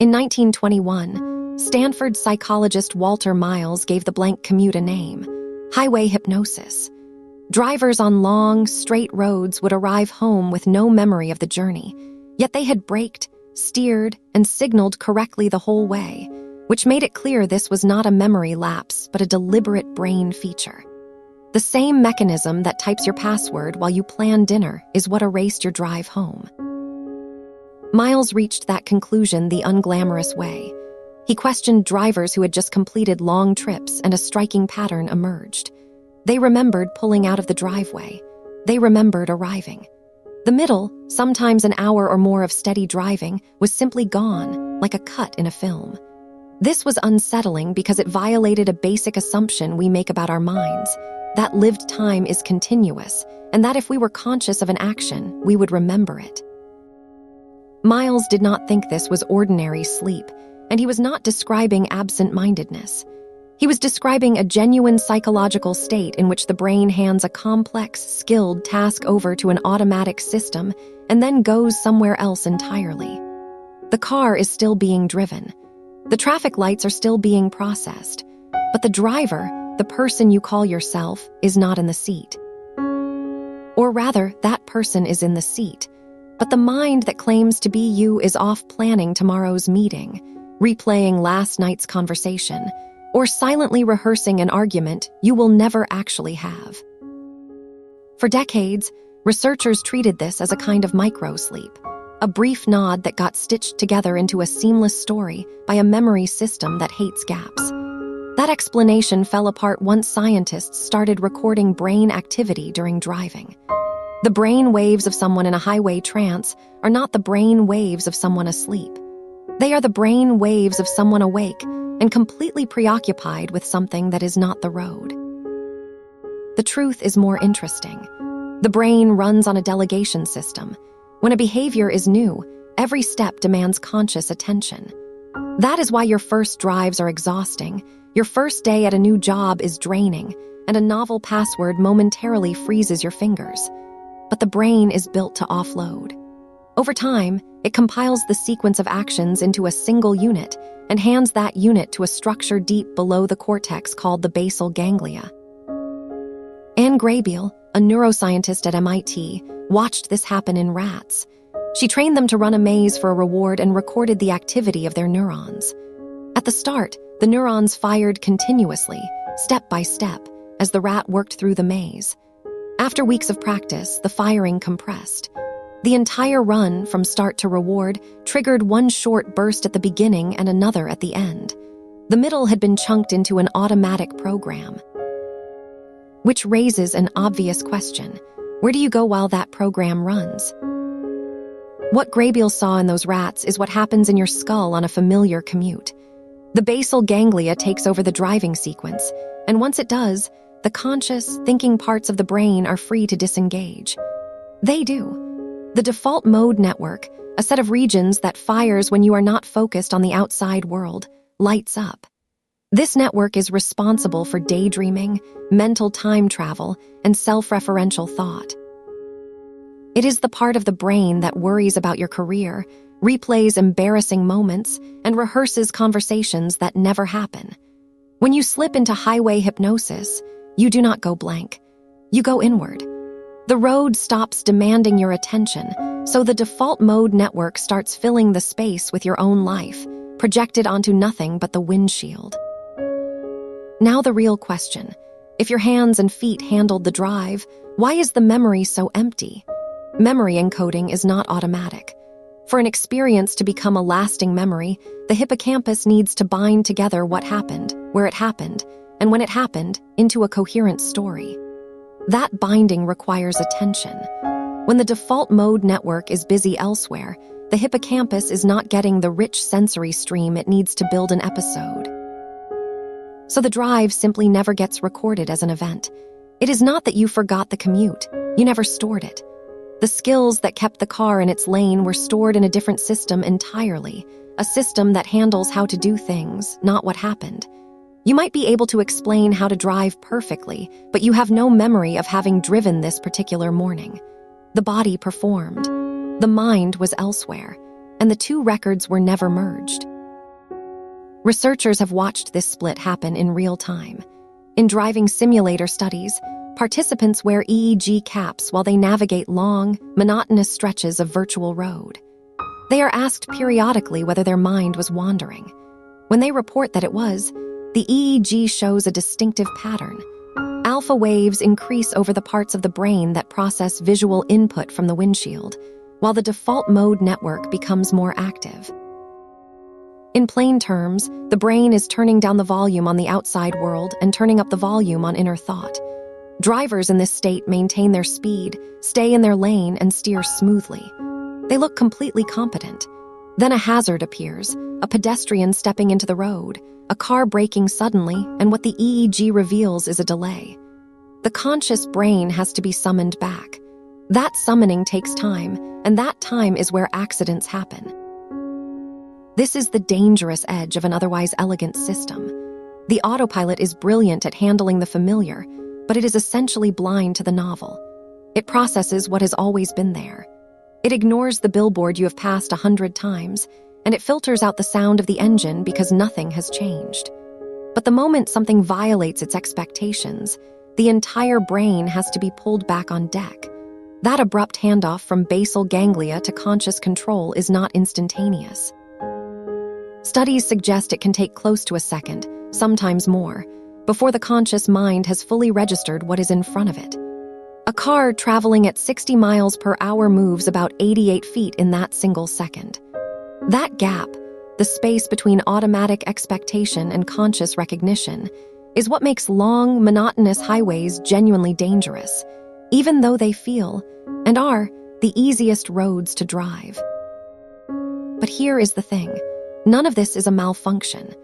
In 1921, Stanford psychologist Walter Miles gave the blank commute a name: highway hypnosis. Drivers on long, straight roads would arrive home with no memory of the journey, yet they had braked, steered, and signaled correctly the whole way, which made it clear this was not a memory lapse but a deliberate brain feature. The same mechanism that types your password while you plan dinner is what erased your drive home. Miles reached that conclusion the unglamorous way. He questioned drivers who had just completed long trips, and a striking pattern emerged. They remembered pulling out of the driveway. They remembered arriving. The middle, sometimes an hour or more of steady driving, was simply gone, like a cut in a film. This was unsettling because it violated a basic assumption we make about our minds, that lived time is continuous, and that if we were conscious of an action, we would remember it. Miles did not think this was ordinary sleep, and he was not describing absent-mindedness. He was describing a genuine psychological state in which the brain hands a complex, skilled task over to an automatic system and then goes somewhere else entirely. The car is still being driven. The traffic lights are still being processed. But the driver, the person you call yourself, is not in the seat. Or rather, that person is in the seat. But the mind that claims to be you is off planning tomorrow's meeting, replaying last night's conversation, or silently rehearsing an argument you will never actually have. For decades, researchers treated this as a kind of micro-sleep, a brief nod that got stitched together into a seamless story by a memory system that hates gaps. That explanation fell apart once scientists started recording brain activity during driving. The brain waves of someone in a highway trance are not the brain waves of someone asleep. They are the brain waves of someone awake and completely preoccupied with something that is not the road. The truth is more interesting. The brain runs on a delegation system. When a behavior is new, every step demands conscious attention. That is why your first drives are exhausting, your first day at a new job is draining, and a novel password momentarily freezes your fingers. But the brain is built to offload. Over time, it compiles the sequence of actions into a single unit and hands that unit to a structure deep below the cortex called the basal ganglia. Anne Graybiel, a neuroscientist at MIT, watched this happen in rats. She trained them to run a maze for a reward and recorded the activity of their neurons. At the start, the neurons fired continuously, step by step, as the rat worked through the maze. After weeks of practice, the firing compressed. The entire run, from start to reward, triggered one short burst at the beginning and another at the end. The middle had been chunked into an automatic program. Which raises an obvious question. Where do you go while that program runs? What Graybiel saw in those rats is what happens in your skull on a familiar commute. The basal ganglia takes over the driving sequence, and once it does, the conscious, thinking parts of the brain are free to disengage. They do. The default mode network, a set of regions that fires when you are not focused on the outside world, lights up. This network is responsible for daydreaming, mental time travel, and self-referential thought. It is the part of the brain that worries about your career, replays embarrassing moments, and rehearses conversations that never happen. When you slip into highway hypnosis, you do not go blank. You go inward. The road stops demanding your attention, so the default mode network starts filling the space with your own life, projected onto nothing but the windshield. Now the real question. If your hands and feet handled the drive, why is the memory so empty? Memory encoding is not automatic. For an experience to become a lasting memory, the hippocampus needs to bind together what happened, where it happened, and when it happened, into a coherent story. That binding requires attention. When the default mode network is busy elsewhere, the hippocampus is not getting the rich sensory stream it needs to build an episode. So the drive simply never gets recorded as an event. It is not that you forgot the commute. You never stored it. The skills that kept the car in its lane were stored in a different system entirely, a system that handles how to do things, not what happened. You might be able to explain how to drive perfectly, but you have no memory of having driven this particular morning. The body performed. The mind was elsewhere, and the two records were never merged. Researchers have watched this split happen in real time. In driving simulator studies, participants wear EEG caps while they navigate long, monotonous stretches of virtual road. They are asked periodically whether their mind was wandering. When they report that it was, the EEG shows a distinctive pattern. Alpha waves increase over the parts of the brain that process visual input from the windshield, while the default mode network becomes more active. In plain terms, the brain is turning down the volume on the outside world and turning up the volume on inner thought. Drivers in this state maintain their speed, stay in their lane, and steer smoothly. They look completely competent. Then a hazard appears, a pedestrian stepping into the road, a car braking suddenly, and what the EEG reveals is a delay. The conscious brain has to be summoned back. That summoning takes time, and that time is where accidents happen. This is the dangerous edge of an otherwise elegant system. The autopilot is brilliant at handling the familiar, but it is essentially blind to the novel. It processes what has always been there. It ignores the billboard you have passed 100 times, and it filters out the sound of the engine because nothing has changed. But the moment something violates its expectations, the entire brain has to be pulled back on deck. That abrupt handoff from basal ganglia to conscious control is not instantaneous. Studies suggest it can take close to a second, sometimes more, before the conscious mind has fully registered what is in front of it. A car traveling at 60 miles per hour moves about 88 feet in that single second. That gap, the space between automatic expectation and conscious recognition, is what makes long, monotonous highways genuinely dangerous, even though they feel, and are, the easiest roads to drive. But here is the thing. None of this is a malfunction.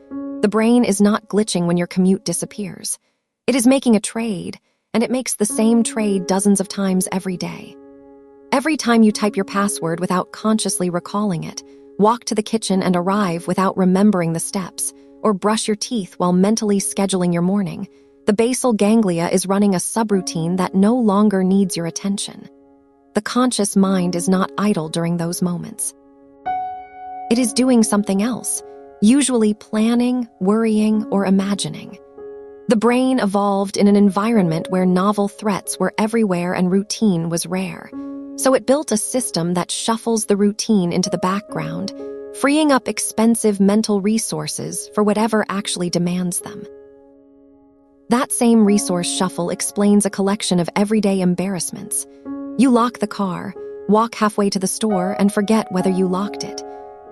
The brain is not glitching when your commute disappears. It is making a trade, and it makes the same trade dozens of times every day. Every time you type your password without consciously recalling it, walk to the kitchen and arrive without remembering the steps, or brush your teeth while mentally scheduling your morning, the basal ganglia is running a subroutine that no longer needs your attention. The conscious mind is not idle during those moments. It is doing something else, usually planning, worrying, or imagining. The brain evolved in an environment where novel threats were everywhere and routine was rare. So it built a system that shuffles the routine into the background, freeing up expensive mental resources for whatever actually demands them. That same resource shuffle explains a collection of everyday embarrassments. You lock the car, walk halfway to the store, and forget whether you locked it.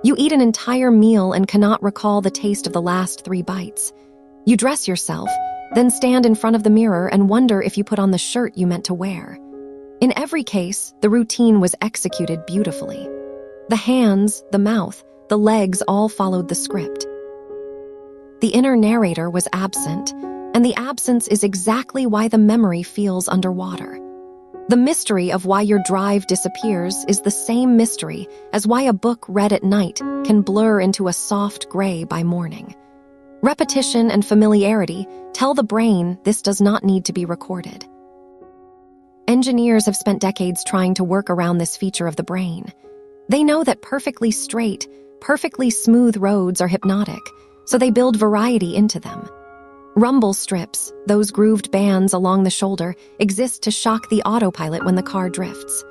You eat an entire meal and cannot recall the taste of the last 3 bites. You dress yourself, then stand in front of the mirror and wonder if you put on the shirt you meant to wear. In every case, the routine was executed beautifully. The hands, the mouth, the legs all followed the script. The inner narrator was absent, and the absence is exactly why the memory feels underwater. The mystery of why your drive disappears is the same mystery as why a book read at night can blur into a soft gray by morning. Repetition and familiarity tell the brain this does not need to be recorded. Engineers have spent decades trying to work around this feature of the brain. They know that perfectly straight, perfectly smooth roads are hypnotic, so they build variety into them. Rumble strips, those grooved bands along the shoulder, exist to shock the autopilot when the car drifts.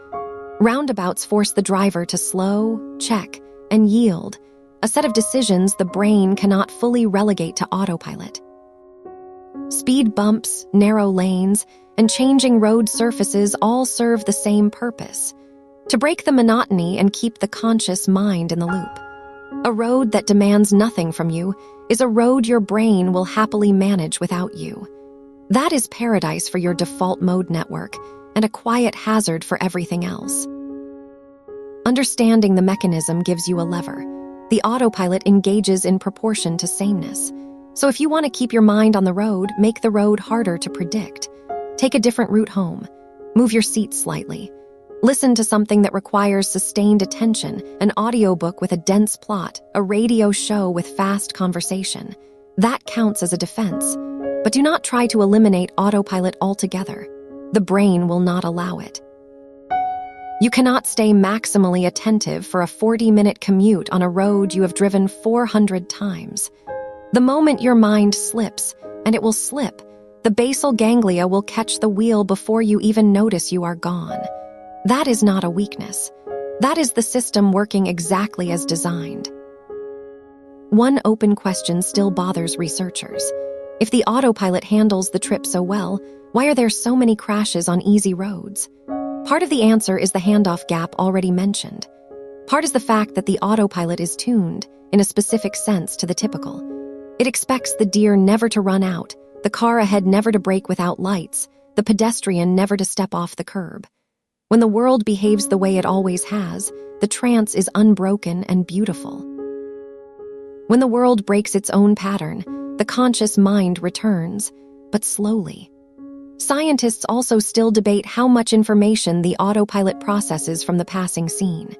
Roundabouts force the driver to slow, check, and yield, a set of decisions the brain cannot fully relegate to autopilot. Speed bumps, narrow lanes, and changing road surfaces all serve the same purpose: to break the monotony and keep the conscious mind in the loop. A road that demands nothing from you is a road your brain will happily manage without you. That is paradise for your default mode network and a quiet hazard for everything else. Understanding the mechanism gives you a lever. The autopilot engages in proportion to sameness. So if you want to keep your mind on the road, make the road harder to predict. Take a different route home. Move your seat slightly. Listen to something that requires sustained attention, an audiobook with a dense plot, a radio show with fast conversation. That counts as a defense. But do not try to eliminate autopilot altogether. The brain will not allow it. You cannot stay maximally attentive for a 40-minute commute on a road you have driven 400 times. The moment your mind slips, and it will slip, the basal ganglia will catch the wheel before you even notice you are gone. That is not a weakness. That is the system working exactly as designed. One open question still bothers researchers. If the autopilot handles the trip so well, why are there so many crashes on easy roads? Part of the answer is the handoff gap already mentioned. Part is the fact that the autopilot is tuned, in a specific sense, to the typical. It expects the deer never to run out, the car ahead never to brake without lights, the pedestrian never to step off the curb. When the world behaves the way it always has, the trance is unbroken and beautiful. When the world breaks its own pattern, the conscious mind returns, but slowly. Scientists also still debate how much information the autopilot processes from the passing scene.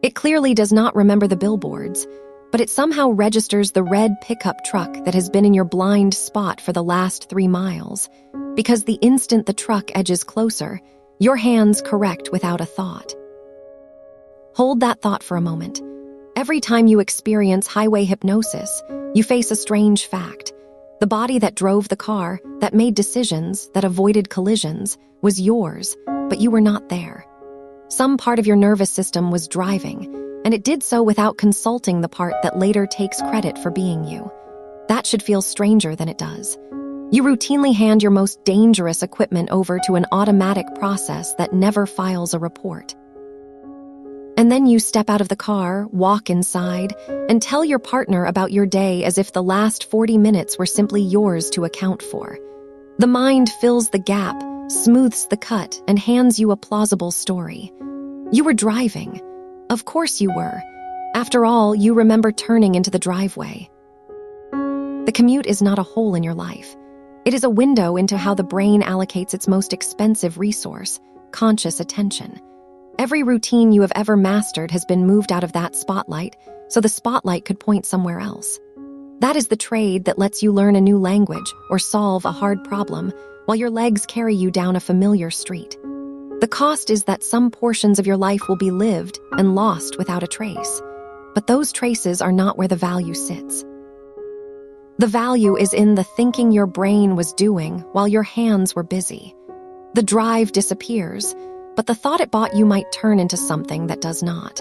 It clearly does not remember the billboards, but it somehow registers the red pickup truck that has been in your blind spot for the last 3 miles, because the instant the truck edges closer, your hands correct without a thought. Hold that thought for a moment. Every time you experience highway hypnosis, you face a strange fact. The body that drove the car, that made decisions, that avoided collisions, was yours, but you were not there. Some part of your nervous system was driving, and it did so without consulting the part that later takes credit for being you. That should feel stranger than it does. You routinely hand your most dangerous equipment over to an automatic process that never files a report. And then you step out of the car, walk inside, and tell your partner about your day as if the last 40 minutes were simply yours to account for. The mind fills the gap, smooths the cut, and hands you a plausible story. You were driving. Of course you were. After all, you remember turning into the driveway. The commute is not a hole in your life. It is a window into how the brain allocates its most expensive resource, conscious attention. Every routine you have ever mastered has been moved out of that spotlight, so the spotlight could point somewhere else. That is the trade that lets you learn a new language or solve a hard problem while your legs carry you down a familiar street. The cost is that some portions of your life will be lived and lost without a trace. But those traces are not where the value sits. The value is in the thinking your brain was doing while your hands were busy. The drive disappears, but the thought it bought you might turn into something that does not.